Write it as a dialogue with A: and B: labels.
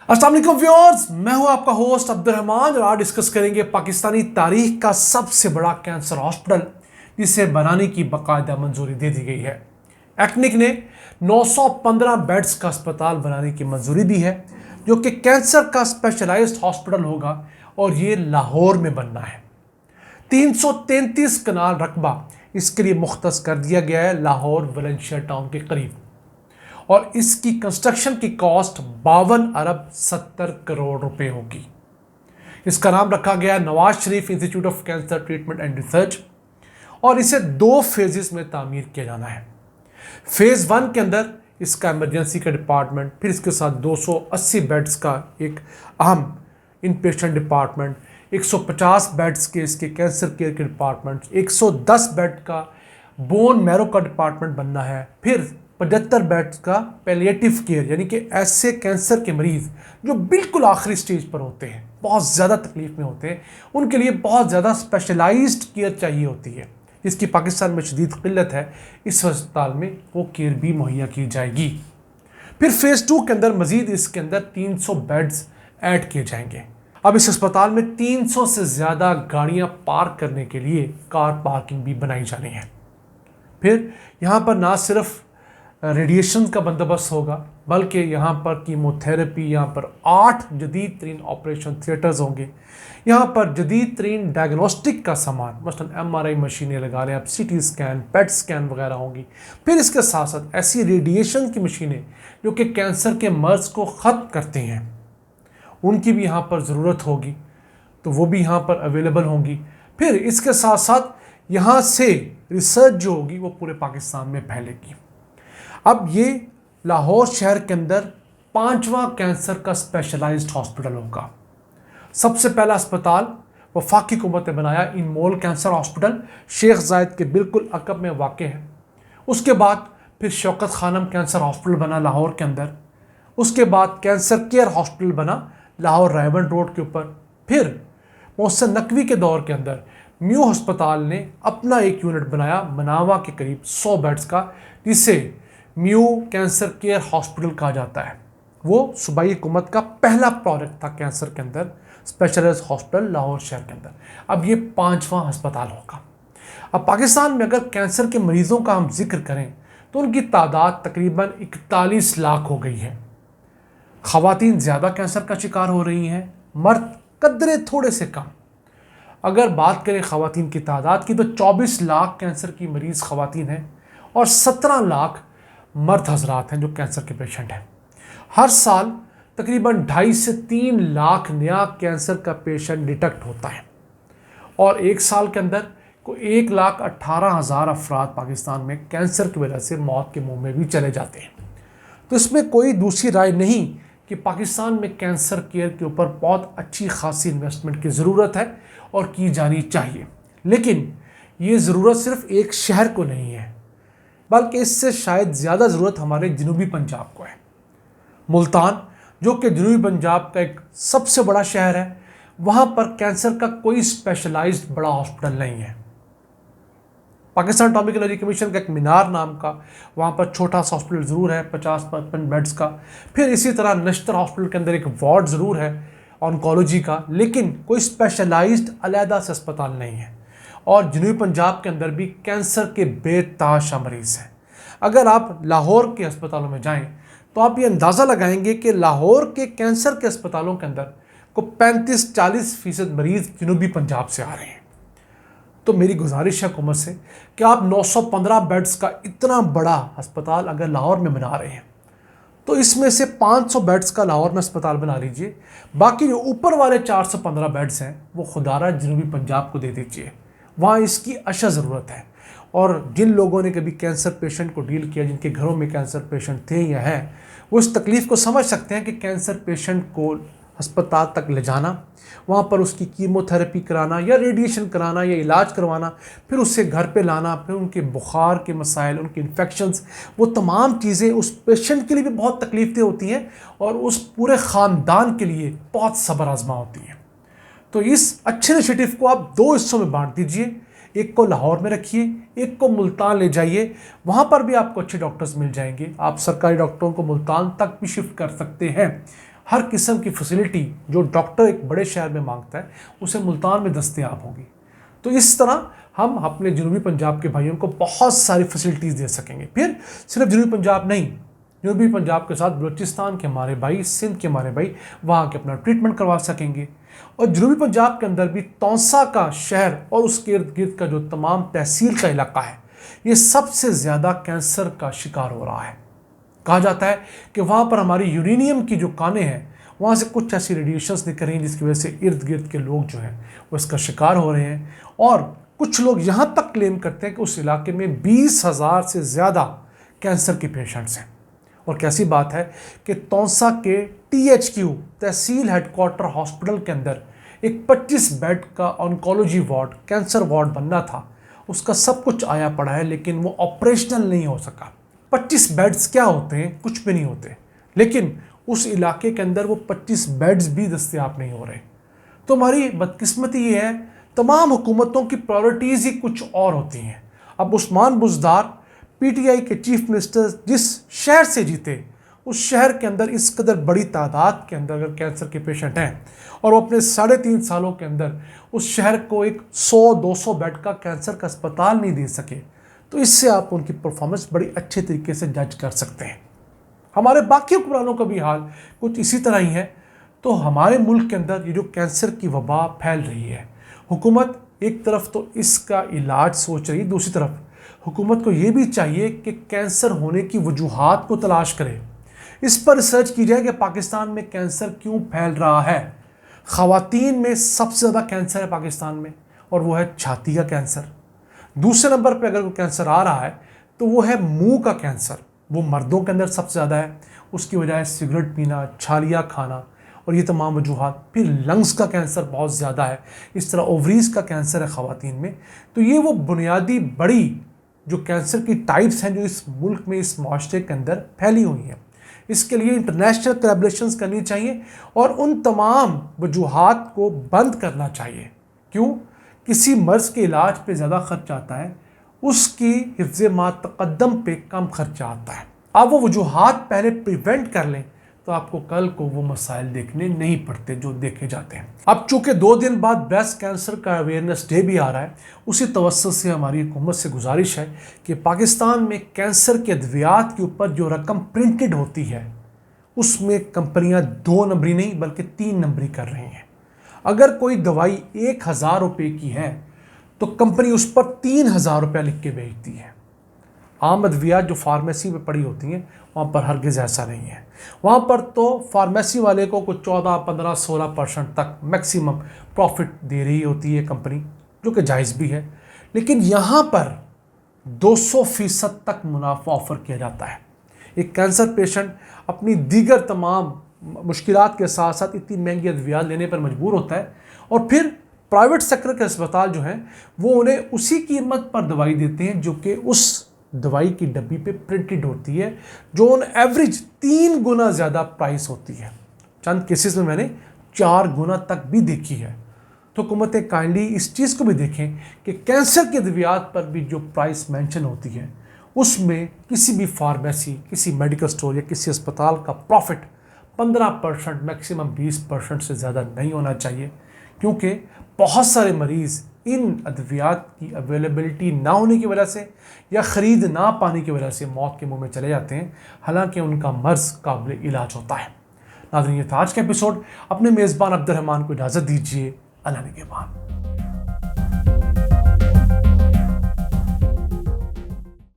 A: अस्सलाम वालेकुम व्यूअर्स, मैं हूं आपका होस्ट अब्दुल रहमान और आज डिस्कस करेंगे पाकिस्तानी तारीख का सबसे बड़ा कैंसर हॉस्पिटल जिसे बनाने की बाकायदा मंजूरी दे दी गई है। एक्निक ने 915 बेड्स का अस्पताल बनाने की मंजूरी दी है जो कि कैंसर का स्पेशलाइज्ड हॉस्पिटल होगा और ये लाहौर में बनना है। 333 कनाल रकबा इसके लिए मुख्तस कर दिया गया है लाहौर वलेंशिया टाउन के करीब और इसकी कंस्ट्रक्शन की कॉस्ट 52 अरब 70 करोड़ रुपए होगी। इसका नाम रखा गया Nawaz Sharif institute of cancer treatment and research और इसे 2 फेजेस में तामीर किया जाना है। फेज 1 के अंदर इसका इमरजेंसी का डिपार्टमेंट, फिर इसके साथ 280 बेड्स का एक अहम इन पेशेंट डिपार्टमेंट, 150 बेड्स के इसके कैंसर केयर के डिपार्टमेंट, 110 बेड का बोन मैरो का डिपार्टमेंट बनना है, फिर 75 बेड्स का पैलिएटिव केयर यानी कि ऐसे कैंसर के मरीज़ जो बिल्कुल आखिरी स्टेज पर होते हैं, बहुत ज़्यादा तकलीफ में होते हैं, उनके लिए बहुत ज़्यादा स्पेशलाइज्ड केयर चाहिए होती है जिसकी पाकिस्तान में शदीद किल्लत है। इस अस्पताल में वो केयर भी मुहैया की जाएगी। फिर फेज़ 2 के अंदर मज़ीद इसके अंदर 300 बेड्स ऐड किए जाएंगे। अब इस अस्पताल में 300 से ज़्यादा गाड़ियाँ पार्क करने के लिए कार पार्किंग भी बनाई जानी है। फिर यहाँ पर ना सिर्फ रेडिएशन का बंदोबस्त होगा बल्कि यहाँ पर कीमोथेरेपी, यहाँ पर 8 जदीद तरीन ऑपरेशन थिएटर्स होंगे, यहाँ पर जदीद तरीन डायग्नोस्टिक का सामान मसलन MRI मशीनें लगा लें आप, CT स्कैन, पेट स्कैन वगैरह होंगी। फिर इसके साथ साथ ऐसी रेडिएशन की मशीनें जो कि कैंसर के मर्ज को ख़त्म करते हैं उनकी भी यहाँ पर ज़रूरत होगी, तो वो भी यहाँ पर अवेलेबल होंगी। फिर इसके साथ साथ यहाँ से रिसर्च जो होगी वो पूरे पाकिस्तान में फैलेगी। अब ये लाहौर शहर के अंदर 5वां कैंसर का स्पेशलाइज्ड हॉस्पिटल होगा। सबसे पहला अस्पताल वफाकी हुकूमत ने बनाया इन मॉल कैंसर हॉस्पिटल शेख जायद के बिल्कुल अकब में वाक़ है। उसके बाद फिर शौकत खानम कैंसर हॉस्पिटल बना लाहौर के अंदर। उसके बाद कैंसर केयर हॉस्पिटल बना लाहौर रायबंड रोड के ऊपर। फिर मोहसिन नकवी के दौर के अंदर म्यू अस्पताल ने अपना एक यूनिट बनाया मनावा के करीब 100 बेड्स का, जिसे म्यू कैंसर केयर हॉस्पिटल कहा जाता है। वो सूबाई हुकूमत का पहला प्रोजेक्ट था कैंसर के अंदर स्पेशलाइज्ड हॉस्पिटल लाहौर शहर के अंदर। अब ये 5वां अस्पताल होगा। अब पाकिस्तान में अगर कैंसर के मरीज़ों का हम जिक्र करें तो उनकी तादाद तकरीबन 41 लाख हो गई है। ख़वातीन ज़्यादा कैंसर का शिकार हो रही हैं, मर्द कदरे थोड़े से कम। अगर बात करें ख़वातीन की तादाद की तो 24 लाख कैंसर की मरीज़ ख़वातीन हैं और 17 लाख मर्द हजरात हैं जो कैंसर के पेशेंट हैं। हर साल तकरीबन 2.5 से 3 लाख नया कैंसर का पेशेंट डिटेक्ट होता है और एक साल के अंदर को 1,18,000 अफराद पाकिस्तान में कैंसर की वजह से मौत के मुंह में भी चले जाते हैं। तो इसमें कोई दूसरी राय नहीं कि पाकिस्तान में कैंसर केयर के ऊपर बहुत अच्छी खासी इन्वेस्टमेंट की ज़रूरत है और की जानी चाहिए। लेकिन ये ज़रूरत सिर्फ एक शहर को नहीं है बल्कि इससे शायद ज़्यादा ज़रूरत हमारे जनूबी पंजाब को है। मुल्तान जो कि जनूबी पंजाब का एक सबसे बड़ा शहर है, वहाँ पर कैंसर का कोई स्पेशलाइज्ड बड़ा हॉस्पिटल नहीं है। पाकिस्तान एटॉमिक एनर्जी कमीशन का एक मीनार नाम का वहाँ पर छोटा सा हॉस्पिटल ज़रूर है 50-55 बेड्स का। फिर इसी तरह नश्तर हॉस्पिटल के अंदर एक वार्ड ज़रूर है ऑन्कोलॉजी का, लेकिन कोई स्पेशलाइज्ड अलहदा से अस्पताल नहीं है। और जनूबी पंजाब के अंदर भी कैंसर के बेतहाशा मरीज़ हैं। अगर आप लाहौर के अस्पतालों में जाएं तो आप ये अंदाज़ा लगाएंगे कि लाहौर के कैंसर के अस्पतालों के अंदर को 35-40% मरीज़ जनूबी पंजाब से आ रहे हैं। तो मेरी गुजारिश है हुकूमत से कि आप 915 बेड्स का इतना बड़ा अस्पताल अगर लाहौर में बना रहे हैं तो इसमें से 500 बेड्स का लाहौर में अस्पताल बना लीजिए, बाकी जो ऊपर वाले 415 बेड्स हैं वो खुदारा जनूबी पंजाब को दे दीजिए, वहाँ इसकी अशा ज़रूरत है। और जिन लोगों ने कभी कैंसर पेशेंट को डील किया, जिनके घरों में कैंसर पेशेंट थे या हैं, वो इस तकलीफ़ को समझ सकते हैं कि कैंसर पेशेंट को अस्पताल तक ले जाना, वहाँ पर उसकी कीमोथेरेपी कराना या रेडिएशन कराना या इलाज करवाना, फिर उससे घर पे लाना, फिर उनके बुखार के मसाइल, उनके इन्फेक्शंस, वो तमाम चीज़ें उस पेशेंट के लिए भी बहुत तकलीफ़ें होती हैं और उस पूरे ख़ानदान के लिए बहुत सब्र आज़मा होती हैं। तो इस अच्छे इनिशिएटिव को आप 2 हिस्सों में बांट दीजिए, एक को लाहौर में रखिए, एक को मुल्तान ले जाइए, वहाँ पर भी आपको अच्छे डॉक्टर्स मिल जाएंगे। आप सरकारी डॉक्टरों को मुल्तान तक भी शिफ्ट कर सकते हैं हर किस्म की फैसिलिटी जो डॉक्टर एक बड़े शहर में मांगता है उसे मुल्तान में दस्तयाब होगी। तो इस तरह हम अपने जनूबी पंजाब के भाइयों को बहुत सारी फैसिलिटीज़ दे सकेंगे। फिर सिर्फ जनूबी पंजाब नहीं, जनूबी पंजाब के साथ बलूचिस्तान के हमारे भाई, सिंध के हमारे भाई वहाँ के अपना ट्रीटमेंट करवा सकेंगे। और जनूबी पंजाब के अंदर भी तौसा का शहर और उसके इर्द गिर्द का जो तमाम तहसील का इलाका है, ये सबसे ज़्यादा कैंसर का शिकार हो रहा है। कहा जाता है कि वहाँ पर हमारी यूरेनियम की जो कानें हैं, वहाँ से कुछ ऐसी रेडिएशंस निकल रही हैं जिसकी वजह से इर्द गिर्द के लोग जो हैं वो इसका शिकार हो रहे हैं। और कुछ लोग यहाँ तक क्लेम करते हैं कि उस इलाके में 20,000 से ज़्यादा कैंसर के पेशेंट्स हैं। और कैसी बात है कि तौसा के THQ तहसील हेडक्वार्टर हॉस्पिटल के अंदर एक 25 बेड का ऑन्कोलॉजी वार्ड, कैंसर वार्ड बनना था, उसका सब कुछ आया पड़ा है लेकिन वो ऑपरेशनल नहीं हो सका। 25 बेड्स क्या होते हैं? कुछ भी नहीं होते। लेकिन उस इलाके के अंदर वो 25 बेड्स भी दस्तयाब नहीं हो रहे। तो हमारी बदकिस्मती ये है, तमाम हुकूमतों की प्रायोरिटीज़ ही कुछ और होती हैं। अब उस्मान बुज़दार PTI के चीफ मिनिस्टर जिस शहर से जीते, उस शहर के अंदर इस कदर बड़ी तादाद के अंदर अगर कैंसर के पेशेंट हैं और वो अपने 3.5 सालों के अंदर उस शहर को एक 100-200 बेड का कैंसर का अस्पताल नहीं दे सके, तो इससे आप उनकी परफॉर्मेंस बड़ी अच्छे तरीके से जज कर सकते हैं। हमारे बाकी हुक्मरानों का भी हाल कुछ इसी तरह ही है। तो हमारे मुल्क के अंदर ये जो कैंसर की वबा फैल रही है, हुकूमत एक तरफ तो इसका इलाज सोच रही है, दूसरी तरफ हुकूमत को ये भी चाहिए कि कैंसर होने की वजूहात को तलाश करे, इस पर रिसर्च की जाए कि पाकिस्तान में कैंसर क्यों फैल रहा है। ख़वातीन में सबसे ज़्यादा कैंसर है पाकिस्तान में और वो है छाती का कैंसर। दूसरे नंबर पे अगर कोई कैंसर आ रहा है तो वो है मुंह का कैंसर, वो मर्दों के अंदर सबसे ज़्यादा है। उसकी वजह है सिगरेट पीना, छालिया खाना और ये तमाम वजूहात। फिर लंग्स का कैंसर बहुत ज़्यादा है, इस तरह ओवरीज़ का कैंसर है ख़वातीन में। तो ये वो बुनियादी बड़ी जो कैंसर की टाइप्स हैं जो इस मुल्क में, इस माशरे के अंदर फैली हुई हैं। इसके लिए इंटरनेशनल कोलैबोरेशंस करनी चाहिए और उन तमाम वजूहात को बंद करना चाहिए। क्यों? किसी मर्ज़ के इलाज पे ज़्यादा खर्च आता है, उसकी हिफ्ज़ मा तक़द्दम पे कम खर्चा आता है। आप वो वजूहात पहले प्रिवेंट कर लें तो आपको कल को वो मसाइल देखने नहीं पड़ते जो देखे जाते हैं। अब चूँकि 2 दिन बाद ब्रेस्ट कैंसर का अवेयरनेस डे भी आ रहा है, उसी तवज्जो से हमारी हुकूमत से गुजारिश है कि पाकिस्तान में कैंसर के अद्वियात के ऊपर जो रकम प्रिंटेड होती है उसमें कंपनियां 2 नंबरी नहीं बल्कि 3 नंबरी कर रही हैं। अगर कोई दवाई 1,000 रुपये की है तो कंपनी उस पर 3,000 रुपया लिख के बेचती है। आम अद्वियात जो फार्मेसी में पड़ी होती हैं वहाँ पर हरगिज़ ऐसा नहीं है। वहाँ पर तो फार्मेसी वाले को कुछ 14, 15, 16% तक मैक्सिमम प्रॉफिट दे रही होती है कंपनी, जो कि जायज़ भी है। लेकिन यहाँ पर 200% तक मुनाफा ऑफ़र किया जाता है। एक कैंसर पेशेंट अपनी दीगर तमाम मुश्किलात के साथ साथ इतनी महंगी अद्वियात लेने पर मजबूर होता है और फिर प्राइवेट सेक्टर के अस्पताल जो हैं वो उन्हें उसी कीमत पर दवाई देते हैं जो कि उस दवाई की डब्बी पे प्रिंटेड होती है, जो ऑन एवरेज 3 गुना ज़्यादा प्राइस होती है। चंद केसेस में मैंने 4 गुना तक भी देखी है। तो हुकूमतें काइंडली इस चीज़ को भी देखें कि कैंसर के अद्वियात पर भी जो प्राइस मेंशन होती है उसमें किसी भी फार्मेसी, किसी मेडिकल स्टोर या किसी अस्पताल का प्रॉफिट 15% मैक्सिमम 20% से ज़्यादा नहीं होना चाहिए, क्योंकि बहुत सारे मरीज़ इन अद्वियात की अवेलेबिलिटी ना होने की वजह से या ख़रीद ना पाने की वजह से मौत के मुंह में चले जाते हैं, हालांकि उनका मर्ज़ काबिल इलाज होता है। नाज़रीन, ये था आज का एपिसोड। अपने मेज़बान अब्दुर्रहमान को इजाज़त दीजिए। अल्लाह निगहबान।